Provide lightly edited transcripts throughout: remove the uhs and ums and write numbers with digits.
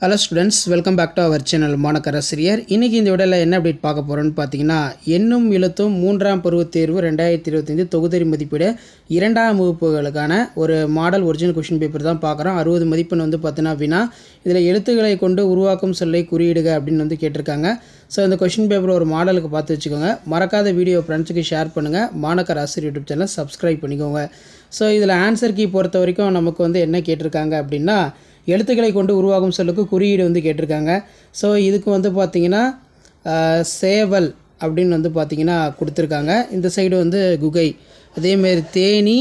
Hello students, welcome back to our channel மாணக்கராசிரியர். இன்னைக்கு இந்த வீடியோல என்ன அப்டேட் பார்க்க போறோம்னு பாத்தீங்கன்னா எண்ணும் எழுத்தும் மூன்றாம் பருவத் தேர்வு 2025 தொகுதி மதிப்பீடு இரண்டாம் வகுப்புகளுக்கான ஒரு மாடல் ஒரிஜினல் क्वेश्चन பேப்பர் தான் பார்க்கறோம். 60 மதிப்பெண் வந்து பார்த்தீனா வினா இதில் எழுத்துக்களை கொண்டு உருவாக்கும் சொல்லை குறியிடுக அப்படின்னு வந்து கேட்டிருக்காங்க. ஸோ இந்த क्वेश्चन பேப்பர் ஒரு மாடலுக்கு பார்த்து வச்சுக்கோங்க. மறக்காத வீடியோ ஃப்ரெண்ட்ஸுக்கு ஷேர் பண்ணுங்கள். மாணக்கராசிரியர் யூடியூப் சேனல் சப்ஸ்கிரைப் பண்ணிக்கோங்க. ஸோ இதில் ஆன்சர் கீ பொறுத்த வரைக்கும் நமக்கு வந்து என்ன கேட்டிருக்காங்க அப்படின்னா எழுத்துக்களை கொண்டு உருவாகும் சொல்லுக்கு குறியீடு வந்து கேட்டிருக்காங்க. ஸோ இதுக்கு வந்து பார்த்திங்கன்னா சேவல் அப்படின்னு வந்து பார்த்திங்கன்னா கொடுத்துருக்காங்க. இந்த சைடு வந்து குகை, அதேமாரி தேனி,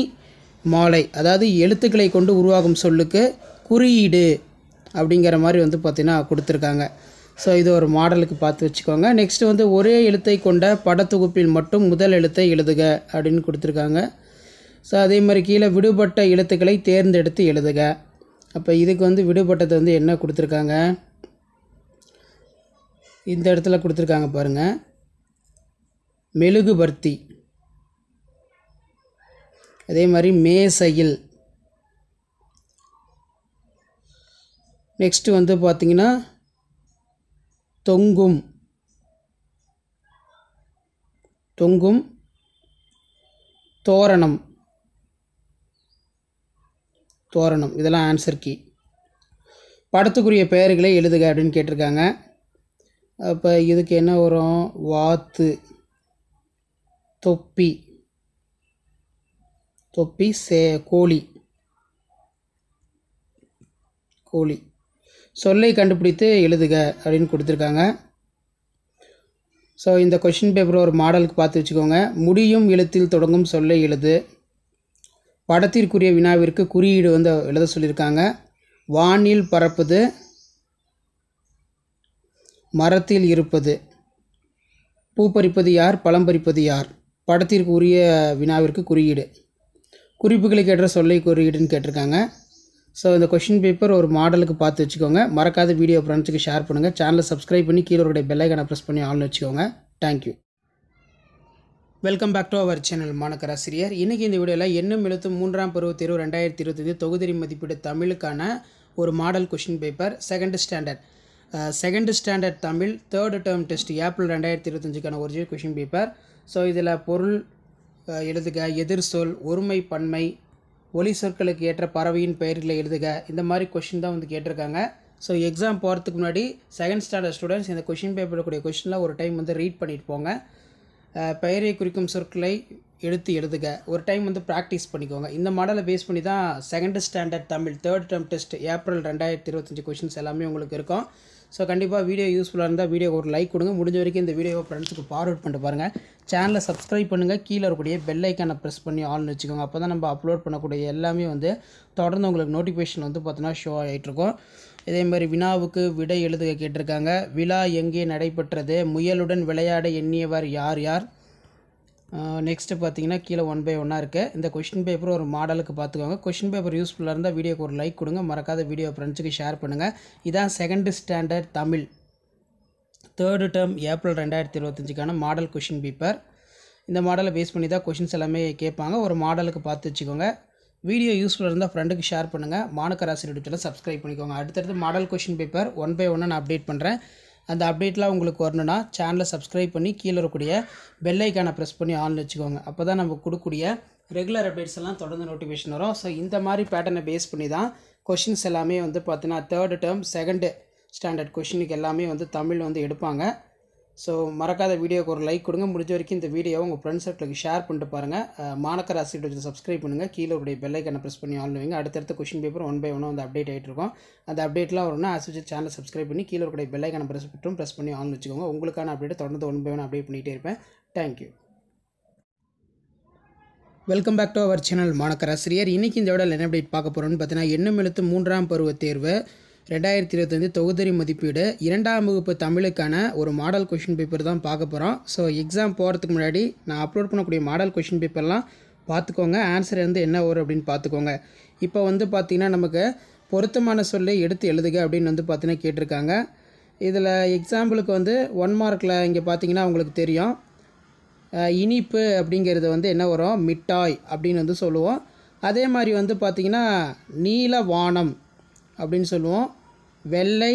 மாலை, அதாவது எழுத்துக்களை கொண்டு உருவாகும் சொல்லுக்கு குறியீடு அப்படிங்கிற மாதிரி வந்து பார்த்திங்கன்னா கொடுத்துருக்காங்க. ஸோ இது ஒரு மாடலுக்கு பார்த்து வச்சுக்கோங்க. நெக்ஸ்ட்டு வந்து ஒரே எழுத்தை கொண்ட படத்தொகுப்பில் மட்டும் முதல் எழுத்தை எழுதுக அப்படின்னு கொடுத்துருக்காங்க. ஸோ அதே மாதிரி கீழே விடுபட்ட எழுத்துக்களை தேர்ந்தெடுத்து எழுதுக. அப்போ இதுக்கு வந்து விடுபட்டது வந்து என்ன கொடுத்துருக்காங்க, இந்த இடத்துல கொடுத்துருக்காங்க பாருங்கள், மெழுகுபர்த்தி. அதே மாதிரி மேசையில். நெக்ஸ்ட்டு வந்து பார்த்திங்கன்னா தொங்கும், தொங்கும், தோரணம், தோரணம். இதெல்லாம் ஆன்சர் கீ. படத்துக்குரிய பெயர்களை எழுதுக அப்படின்னு கேட்டிருக்காங்க. அப்போ இதுக்கு என்ன வரும், வாத்து, தொப்பி, தொப்பி, கோழி, கோழி. சொல்லை கண்டுபிடித்து எழுதுக அப்படின்னு கொடுத்துருக்காங்க. ஸோ இந்த கொஷின் பேப்பர் ஒரு மாடலுக்கு பார்த்து வச்சுக்கோங்க. முடியும் எழுத்தில் தொடங்கும் சொல்லை எழுது. படத்திற்குரிய வினாவிற்கு குறியீடு வந்து எழுத சொல்லியிருக்காங்க. வானில் பறப்பது, மரத்தில் இருப்பது, பூ பறிப்பது யார், பழம் பறிப்பது யார். படத்திற்கு உரிய வினாவிற்கு குறியீடு. குறிப்புகளுக்கு ஏற்ற சொல்லை குறியீடுன்னு கேட்டிருக்காங்க. ஸோ இந்த கொஷின் பேப்பர் ஒரு மாடலுக்கு பார்த்து வச்சுக்கோங்க. மறக்காத வீடியோ ஃப்ரெண்ட்ஸுக்கு ஷேர் பண்ணுங்கள். சேனலை சப்ஸ்கிரைப் பண்ணி கீழே ஒரு பெல் ஐகானை ப்ரெஸ் பண்ணி ஆல்னு வச்சுக்கோங்க. Thank you. Welcome back to our channel மாணக்கராசிரியர். இன்றைக்கி இந்த வீடியோவில் எண்ணும் எழுத்தும் மூன்றாம் பருவத் தேர்வு 2025 தொகுதி மதிப்பீடு தமிழுக்கான ஒரு model question paper second standard Tamil third term test April 2025க்கான ஒரிஜினல் கொஷின் பேப்பர். ஸோ இதில் பொருள் எழுதுக, எதிர் சொல், ஒருமை பன்மை, ஒலி சொற்களுக்கு ஏற்ற பறவையின் பெயர்களை எழுதுக, இந்த மாதிரி கொஷின் தான் வந்து கேட்டிருக்காங்க. ஸோ எக்ஸாம் போகிறதுக்கு முன்னாடி செகண்ட் ஸ்டாண்டர்ட் ஸ்டூடெண்ட்ஸ் இந்த கொஷின் பேப்பருக்குரிய கொஷினில் ஒரு டைம் வந்து ரீட் பண்ணிட்டு போங்க. பெயரை குறிக்கும் சொற்களை எடுத்து எழுதுக, ஒரு டைம் வந்து ப்ராக்டிஸ் பண்ணிக்கோங்க. இந்த மாடலை பேஸ் பண்ணி தான் second standard Tamil third term test April 2025 questions எல்லாமே உங்களுக்கு இருக்கும். ஸோ கண்டிப்பாக வீடியோ யூஸ்ஃபுல்லாக இருந்தால் வீடியோ ஒரு லைக் கொடுங்க. முடிஞ்ச வரைக்கும் இந்த வீடியோவை ஃப்ரெண்ட்ஸுக்கு ஃபார்வர்ட் பண்ணிட்டு பாருங்கள். சேனலை சப்ஸ்கிரைப் பண்ணுங்கள். கீழே இருக்கக்கூடிய பெல் ஐக்கானை ப்ரெஸ் பண்ணி ஆல்னு வச்சுக்கோங்க. அப்போ தான் நம்ம அப்லோட் பண்ணக்கூடிய எல்லாமே வந்து தொடர்ந்து உங்களுக்கு நோட்டிஃபிகேஷன் வந்து பார்த்தோன்னா ஷோ ஆகிட்டுருக்கும். இதே மாதிரி வினாவுக்கு விடை எழுதுக கேட்டிருக்காங்க. விழா எங்கே நடைபெற்றது, முயலுடன் விளையாட எண்ணியவர் யார் யார். நெக்ஸ்ட்டு பார்த்தீங்கன்னா கீழே 1 by 1 இருக்குது. இந்த கொஷின் பேப்பர் ஒரு மாடலுக்கு பார்த்துக்கோங்க. கொஷின் பேப்பர் யூஸ்ஃபுல்லாக இருந்தால் வீடியோக்கு ஒரு லைக் கொடுங்க. மறக்காத வீடியோ ஃப்ரெண்ட்ஸுக்கு ஷேர் பண்ணுங்கள். இதான் second standard Tamil third term April 2025க்கான மாடல் கொஷின் பேப்பர். இந்த மாடலை பேஸ் பண்ணி தான் கொஷின்ஸ் எல்லாமே கேட்பாங்க. ஒரு மாடலுக்கு பார்த்து வச்சுக்கோங்க. வீடியோ யூஸ்ஃபுல்லாக இருந்தால் ஃப்ரெண்டுக்கு ஷேர் பண்ணுங்கள். மாணக்கராசிரியர் யூடியூப் சேனல் சப்ஸ்கிரைப் பண்ணிக்கோங்க. அடுத்தடுத்து மாடல் கொஷின் பேப்பர் 1 by 1 நான் அப்டேட் பண்ணுறேன். அந்த அப்டேட்லாம் உங்களுக்கு வரணுன்னா சேனலை சப்ஸ்கிரைப் பண்ணி கீழே இருக்கக்கூடிய பெல் ஐக்கானை ப்ரெஸ் பண்ணி ஆன் வச்சுக்கோங்க. அப்போ தான் நம்ம கொடுக்கக்கூடிய ரெகுலர் அப்டேட்ஸ் எல்லாம் தொடர்ந்து நோட்டிஃபிகேஷன் வரும். ஸோ இந்த மாதிரி பேட்டர்னை பேஸ் பண்ணி தான் கொஷின்ஸ் எல்லாமே வந்து பார்த்தீங்கன்னா தேர்டு டேர்ம் செகண்ட் ஸ்டாண்டர்ட் கொஷினுக்கு எல்லாமே வந்து தமிழ் வந்து எடுப்பாங்க. ஸோ மறக்காத வீடியோக்கு ஒரு லைக் கொடுங்க. முடிஞ்ச வரைக்கும் இந்த வீடியோவை உங்கள் ஃப்ரெண்ட்ஸ் சர்க்கிளுக்கு ஷேர் பண்ணிட்டு பாருங்கள். மாணக்கராசிரியர் சப்ஸ்கிரைப் பண்ணுங்கள். கீழே உடைய பெல் ஐக்கானை ப்ரெஸ் பண்ணி ஆன் வைங்க. அடுத்தடுத்த கொஷின் பேப்பர் 1 by 1 வந்து அப்டேட் ஆகிட்டு இருக்கும். அந்த அப்டேட்லாம் வரும்னா சேனலை சப்ஸ்கிரைப் பண்ணி கீழே உடைய பெல் ஐக்கானை ப்ரெஸ் பண்ணி ஆன் வச்சுக்கோங்க. உங்களுக்கான அப்டேட்டை தொடர்ந்து 1 by 1 அப்டேட் பண்ணிகிட்டே இருப்பேன். Thank you. Welcome back to our channel மாணக்கராசிரியர். இன்றைக்கி இந்த வீடியோவில் என்ன அப்டேட் பார்க்க போகிறோம்னு பார்த்தீங்கன்னா எண்ணும் எழுத்து மூன்றாம் பருவத் தேர்வு 2025 தொகுதி மதிப்பீடு இரண்டாம் வகுப்பு தமிழுக்கான ஒரு மாடல் கொஷின் பேப்பர் தான் பார்க்க போகிறோம். ஸோ எக்ஸாம் போகிறதுக்கு முன்னாடி நான் அப்லோட் பண்ணக்கூடிய மாடல் கொஷின் பேப்பர்லாம் பார்த்துக்கோங்க. ஆன்சர் வந்து என்ன வரும் அப்படின்னு பார்த்துக்கோங்க. இப்போ வந்து பார்த்திங்கன்னா நமக்கு பொருத்தமான சொல்லை எடுத்து எழுதுக அப்படின்னு வந்து பார்த்தீங்கன்னா கேட்டிருக்காங்க. இதில் எக்ஸாம்பிளுக்கு வந்து 1 மார்க்கில் இங்கே பார்த்தீங்கன்னா உங்களுக்கு தெரியும், இனிப்பு அப்படிங்கிறது வந்து என்ன வரும், மிட்டாய் அப்படின்னு வந்து சொல்லுவோம். அதே மாதிரி வந்து பார்த்திங்கன்னா நீல வானம் அப்படின்னு சொல்லுவோம். வெள்ளை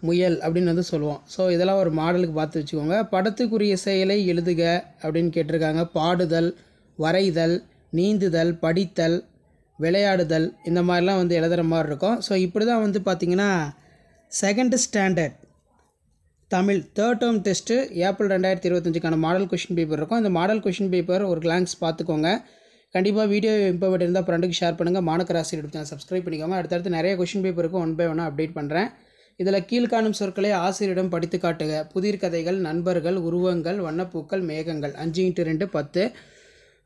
முயல் அப்படின்னு வந்து சொல்லுவோம். ஸோ இதெல்லாம் ஒரு மாடலுக்கு பார்த்து வச்சுக்கோங்க. படத்துக்குரிய செயலை எழுதுக அப்படின்னு கேட்டிருக்காங்க. பாடுதல், வரைதல், நீந்துதல், படித்தல், விளையாடுதல், இந்த மாதிரிலாம் வந்து எழுதுகிற மாதிரி இருக்கும். ஸோ இப்படி தான் வந்து பார்த்திங்கன்னா 2nd standard Tamil 3rd term test April 2025க்கான மாடல் கொஷின் பேப்பர் இருக்கும். இந்த மாடல் கொஷின் பேப்பர் ஒரு கிளான்ஸ் பார்த்துக்கோங்க. கண்டிப்பாக வீடியோ இம்பார்ட்டன்ட் இருந்தால் ஃப்ரெண்டுக்கு ஷேர் பண்ணுங்கள். மாணக்க ராசி யூடியூப் சேனல் சப்ஸ்கிரைப் பண்ணிக்கோங்க. அடுத்தடுத்து நிறைய கொஷின் பேப்பருக்கு 1 by 1 அப்டேட் பண்ணுறேன். இதில் கீழ்காணும் சொற்களை ஆசிரியரிடம் படித்து காட்டுக. புதிர் கதைகள், நண்பர்கள், உருவங்கள், வண்ணப்பூக்கள், மேகங்கள். 5x2 10.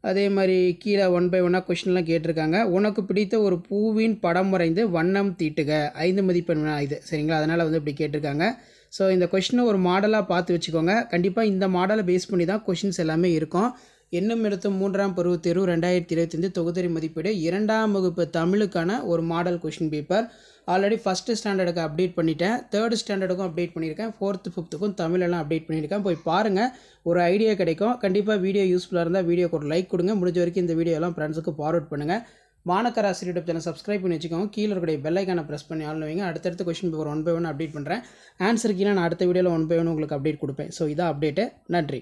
அதே மாதிரி கீழே 1 by 1 கொஷின்லாம் கேட்டிருக்காங்க. உனக்கு பிடித்த ஒரு பூவின் படம் வரைந்து வண்ணம் தீட்டுக. 5 மதிப்பெண் இது சரிங்களா. அதனால் வந்து இப்படி கேட்டிருக்காங்க. ஸோ இந்த கொஷினை ஒரு மாடலாக பார்த்து வச்சுக்கோங்க. கண்டிப்பாக இந்த மாடலை பேஸ் பண்ணி தான் கொஷின்ஸ் எல்லாமே இருக்கும். எண்ணும் எழுத்தும் 3ஆம் பருவத் தேர்வு 2025 தொகுதி மதிப்பீடு 2ஆம் வகுப்பு தமிழுக்கான ஒரு model question paper. Already 1st ஸ்டாண்டர்டுக்கு அப்டேட் பண்ணிட்டேன், 3rd ஸ்டாண்டர்டுக்கும் அப்டேட் பண்ணியிருக்கேன், 4th 5th தமிழெல்லாம் அப்டேட் பண்ணியிருக்கேன். போய் பாருங்கள், ஒரு ஐடியா கிடைக்கும். கண்டிப்பாக வீடியோ யூஸ்ஃபுல்லாக இருந்தால் வீடியோக்கு ஒரு லைக் கொடுங்க. முடிஞ்ச வரைக்கும் இந்த வீடியோலாம் ஃப்ரெண்ட்ஸுக்கு ஃபார்வர்ட் பண்ணுங்கள். மாணக்க ராசி யூடியூப் சேனல் சப்ஸ்கிரைப் பண்ணி வச்சுக்கோங்க. கீழே இருக்கிற பெல் ஐக்கானை ப்ரெஸ் பண்ணி ஆல் வைங்க. அடுத்தடுத்த கொஷின் பேப்பர் 1 by 1 அப்டேட் பண்ணுறேன். ஆன்சர் கீழே நான் அடுத்த வீடியோவில் 1 by 1 உங்களுக்கு அப்டேட் கொடுப்பேன். ஸோ இதான் அப்டேட்டு. நன்றி.